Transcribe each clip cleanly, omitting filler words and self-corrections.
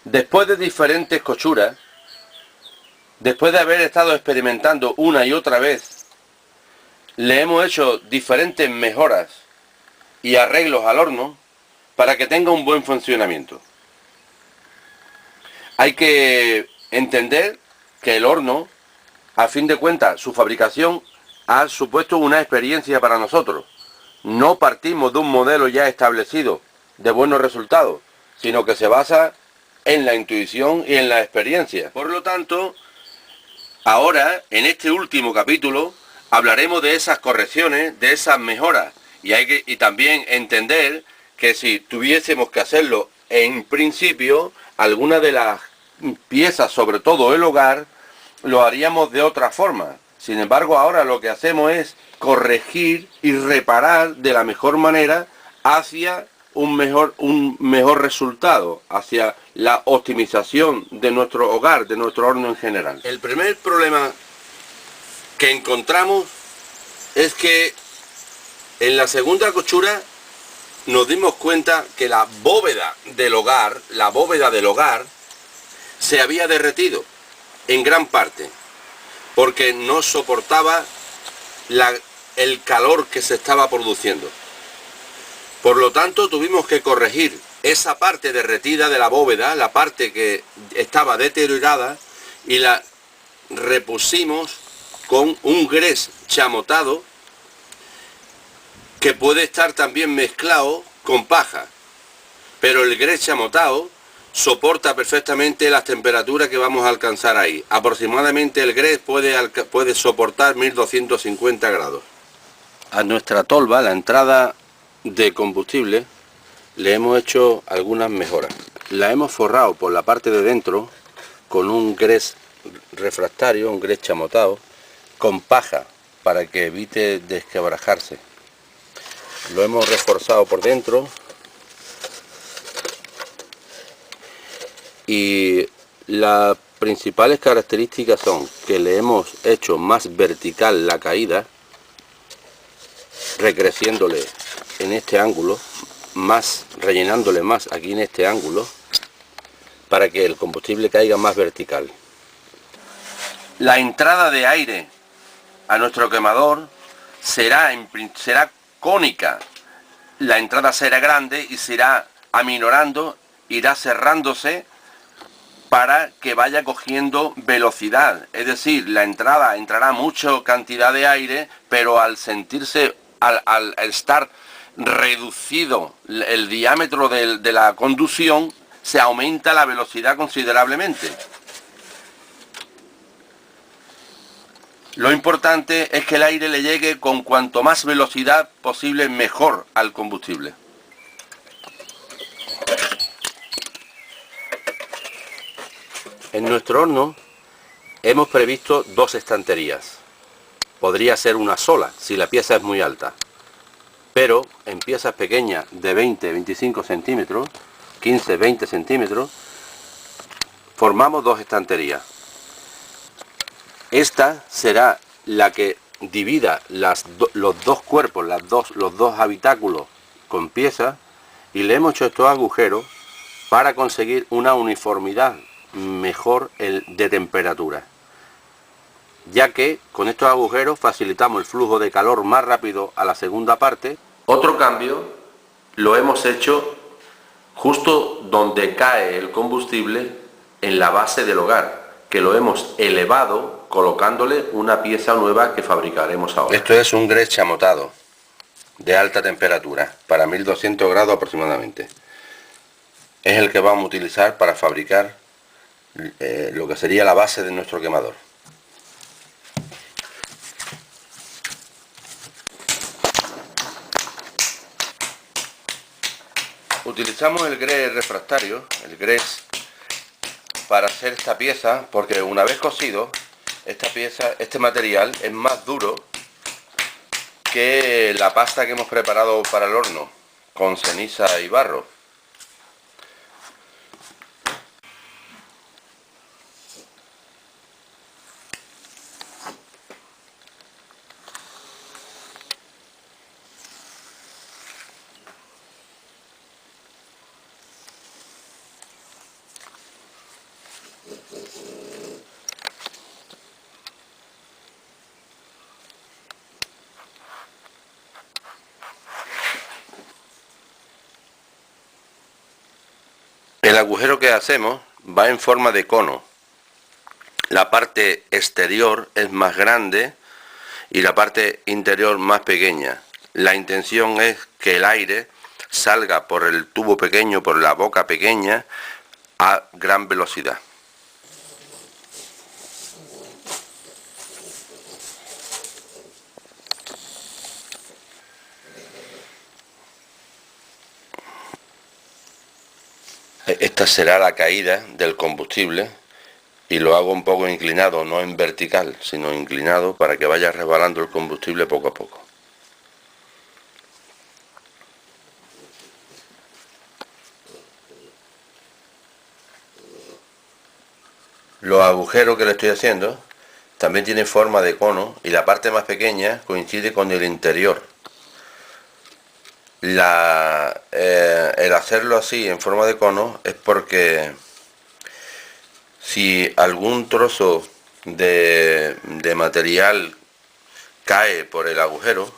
Después de diferentes cochuras, después de haber estado experimentando una y otra vez, le hemos hecho diferentes mejoras y arreglos al horno para que tenga un buen funcionamiento. Hay que entender que el horno, a fin de cuentas, su fabricación ha supuesto una experiencia para nosotros. No partimos de un modelo ya establecido de buenos resultados, sino que se basa en la intuición y en la experiencia. Por lo tanto, ahora, en este último capítulo, hablaremos de esas correcciones, de esas mejoras, y también entender que si tuviésemos que hacerlo en principio, algunas de las piezas, sobre todo el hogar, lo haríamos de otra forma. Sin embargo, ahora lo que hacemos es corregir y reparar de la mejor manera hacia un mejor resultado, hacia la optimización de nuestro hogar, de nuestro horno en general. El primer problema que encontramos es que en la segunda cochura nos dimos cuenta que la bóveda del hogar, se había derretido en gran parte, porque no soportaba el calor que se estaba produciendo. Por lo tanto, tuvimos que corregir esa parte derretida de la bóveda, la parte que estaba deteriorada, y la repusimos con un grés chamotado que puede estar también mezclado con paja. Pero el grés chamotado soporta perfectamente las temperaturas que vamos a alcanzar ahí. Aproximadamente el grés puede soportar 1250 grados. A nuestra tolva, la entrada de combustible, le hemos hecho algunas mejoras. La hemos forrado por la parte de dentro con un grés refractario, un grés chamotado, con paja, para que evite desquebrajarse. Lo hemos reforzado por dentro y las principales características son que le hemos hecho más vertical la caída, recreciéndole en este ángulo, rellenándole más aquí en este ángulo, para que el combustible caiga más vertical. La entrada de aire a nuestro quemador será cónica. La entrada será grande y se irá aminorando, irá cerrándose para que vaya cogiendo velocidad. Es decir, la entrada entrará mucha cantidad de aire, pero al sentirse, al estar reducido el diámetro de la conducción, se aumenta la velocidad considerablemente. Lo importante es que el aire le llegue con cuanto más velocidad posible mejor al combustible. En nuestro horno hemos previsto dos estanterías. Podría ser una sola si la pieza es muy alta, pero en piezas pequeñas de 20-25 centímetros, 15-20 centímetros, formamos dos estanterías. Esta será la que divida los dos cuerpos, los dos habitáculos con piezas, y le hemos hecho estos agujeros para conseguir una uniformidad mejor de temperatura, ya que con estos agujeros facilitamos el flujo de calor más rápido a la segunda parte. Otro cambio lo hemos hecho justo donde cae el combustible, en la base del hogar, que lo hemos elevado colocándole una pieza nueva que fabricaremos ahora. Esto es un grés chamotado de alta temperatura, para 1200 grados aproximadamente. Es el que vamos a utilizar para fabricar lo que sería la base de nuestro quemador. Utilizamos el grés refractario, el grés, para hacer esta pieza, porque una vez cosido, este material es más duro que la pasta que hemos preparado para el horno, con ceniza y barro. El agujero que hacemos va en forma de cono. La parte exterior es más grande y la parte interior más pequeña. La intención es que el aire salga por el tubo pequeño, por la boca pequeña, a gran velocidad. Esta será la caída del combustible y lo hago un poco inclinado, no en vertical, sino inclinado para que vaya resbalando el combustible poco a poco. Los agujeros que le estoy haciendo también tienen forma de cono y la parte más pequeña coincide con el interior. El hacerlo así en forma de cono es porque si algún trozo de material cae por el agujero,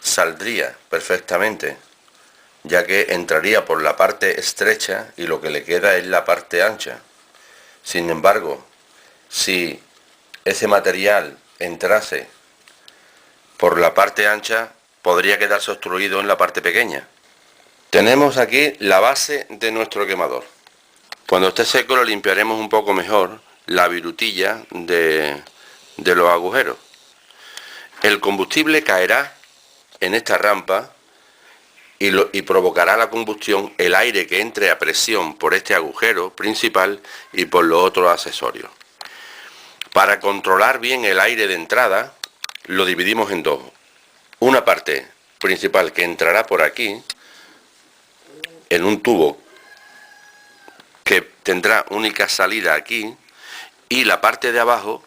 saldría perfectamente, ya que entraría por la parte estrecha y lo que le queda es la parte ancha. Sin embargo, si ese material entrase por la parte ancha, podría quedarse obstruido en la parte pequeña. Tenemos aquí la base de nuestro quemador. Cuando esté seco lo limpiaremos un poco mejor la virutilla de los agujeros. El combustible caerá en esta rampa y provocará la combustión el aire que entre a presión por este agujero principal y por los otros accesorios. Para controlar bien el aire de entrada, lo dividimos en dos. Una parte principal que entrará por aquí, en un tubo que tendrá única salida aquí, y la parte de abajo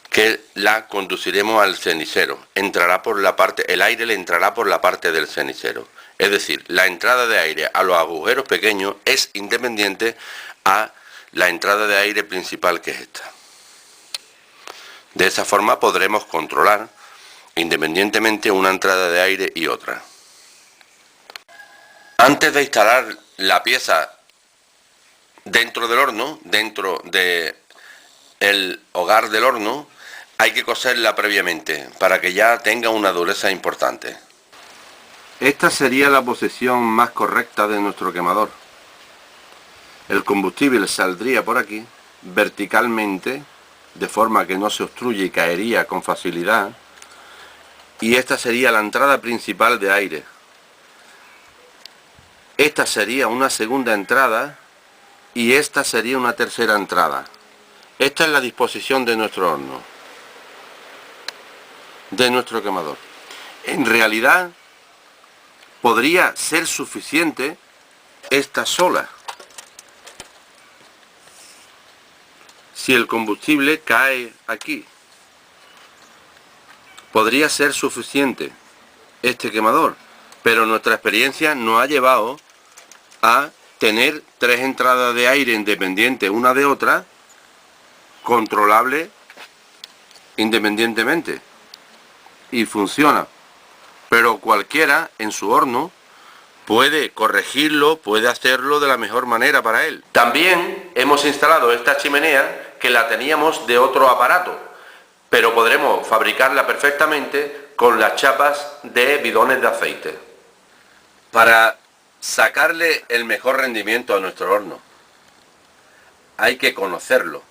que la conduciremos al cenicero. Entrará por la parte, el aire le entrará por la parte del cenicero. Es decir, la entrada de aire a los agujeros pequeños es independiente a la entrada de aire principal, que es esta. De esa forma podremos controlar independientemente una entrada de aire y otra. Antes de instalar la pieza dentro del horno, dentro del hogar del horno, hay que coserla previamente para que ya tenga una dureza importante. Esta sería la posición más correcta de nuestro quemador. El combustible saldría por aquí verticalmente, de forma que no se obstruye y caería con facilidad, y esta sería la entrada principal de aire. Esta sería una segunda entrada y esta sería una tercera entrada. Esta es la disposición de nuestro horno, de nuestro quemador. En realidad podría ser suficiente esta sola, si el combustible cae aquí. Podría ser suficiente este quemador, pero nuestra experiencia nos ha llevado a tener 3 entradas de aire independientes una de otra, controlable independientemente, y funciona. Pero cualquiera en su horno puede corregirlo, puede hacerlo de la mejor manera para él. También hemos instalado esta chimenea que la teníamos de otro aparato, pero podremos fabricarla perfectamente con las chapas de bidones de aceite. Para sacarle el mejor rendimiento a nuestro horno, hay que conocerlo.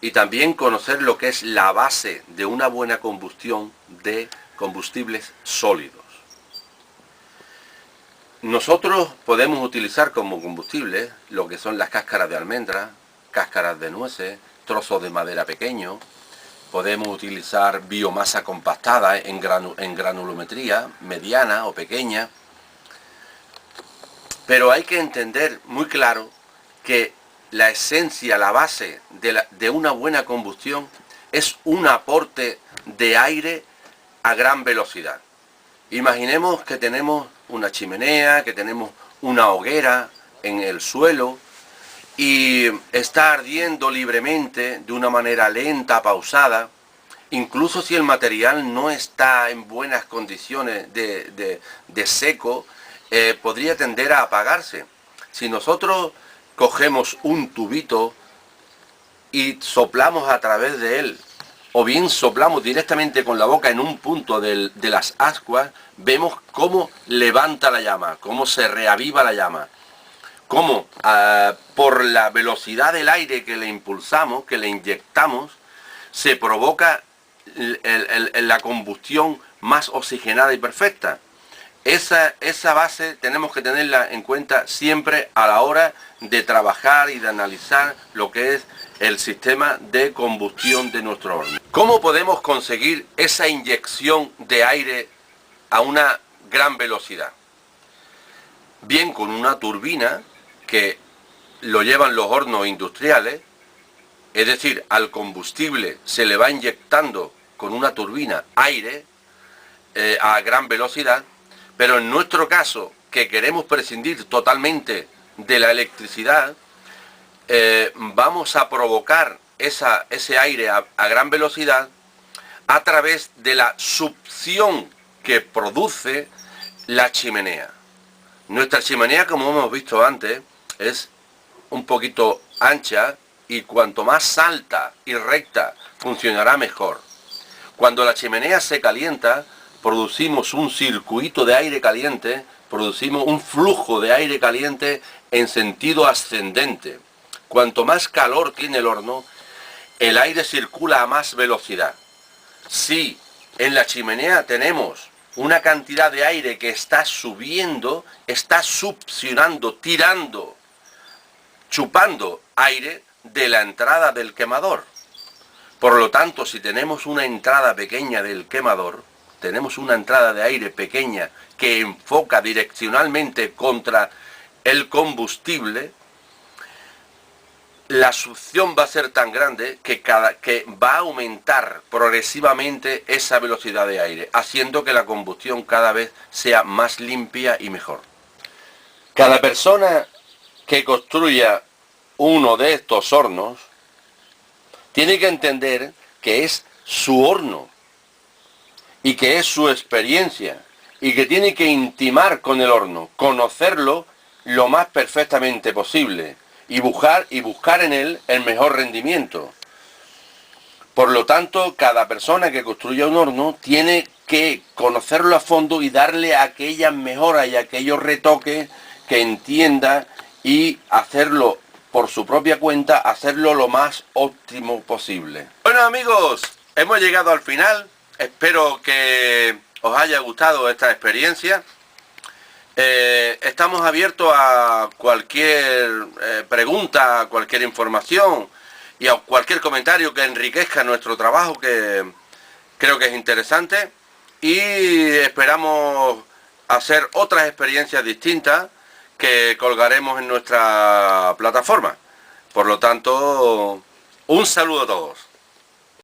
Y también conocer lo que es la base de una buena combustión de combustibles sólidos. Nosotros podemos utilizar como combustible lo que son las cáscaras de almendra, cáscaras de nueces, trozos de madera pequeños. Podemos utilizar biomasa compactada en granulometría mediana o pequeña. Pero hay que entender muy claro que la esencia, la base de una buena combustión es un aporte de aire a gran velocidad. Imaginemos que tenemos una chimenea, que tenemos una hoguera en el suelo y está ardiendo libremente de una manera lenta, pausada. Incluso si el material no está en buenas condiciones de seco, podría tender a apagarse. Si nosotros cogemos un tubito y soplamos a través de él, o bien soplamos directamente con la boca en un punto de las ascuas, vemos cómo levanta la llama, cómo se reaviva la llama, cómo por la velocidad del aire que le impulsamos, que le inyectamos, se provoca la combustión más oxigenada y perfecta. Esa base tenemos que tenerla en cuenta siempre a la hora de trabajar y de analizar lo que es el sistema de combustión de nuestro horno. ¿Cómo podemos conseguir esa inyección de aire a una gran velocidad? Bien, con una turbina que lo llevan los hornos industriales, es decir, al combustible se le va inyectando con una turbina aire a gran velocidad, pero en nuestro caso, que queremos prescindir totalmente de la electricidad, vamos a provocar ese aire a gran velocidad a través de la succión que produce la chimenea. Nuestra chimenea, como hemos visto antes, es un poquito ancha y cuanto más alta y recta funcionará mejor. Cuando la chimenea se calienta, producimos un circuito de aire caliente, producimos un flujo de aire caliente en sentido ascendente. Cuanto más calor tiene el horno, el aire circula a más velocidad. Si en la chimenea tenemos una cantidad de aire que está subiendo, está succionando, tirando, chupando aire de la entrada del quemador. Por lo tanto, si tenemos una entrada pequeña del quemador, tenemos una entrada de aire pequeña que enfoca direccionalmente contra el combustible, la succión va a ser tan grande que va a aumentar progresivamente esa velocidad de aire, haciendo que la combustión cada vez sea más limpia y mejor. Cada persona que construya uno de estos hornos tiene que entender que es su horno y que es su experiencia y que tiene que intimar con el horno, conocerlo lo más perfectamente posible y buscar en él el mejor rendimiento. Por lo tanto, cada persona que construya un horno tiene que conocerlo a fondo y darle aquellas mejoras y aquellos retoques que entienda y hacerlo por su propia cuenta, hacerlo lo más óptimo posible. Bueno amigos, hemos llegado al final. Espero que os haya gustado esta experiencia. Estamos abiertos a cualquier pregunta, a cualquier información y a cualquier comentario que enriquezca nuestro trabajo, que creo que es interesante. Y esperamos hacer otras experiencias distintas que colgaremos en nuestra plataforma. Por lo tanto, un saludo a todos.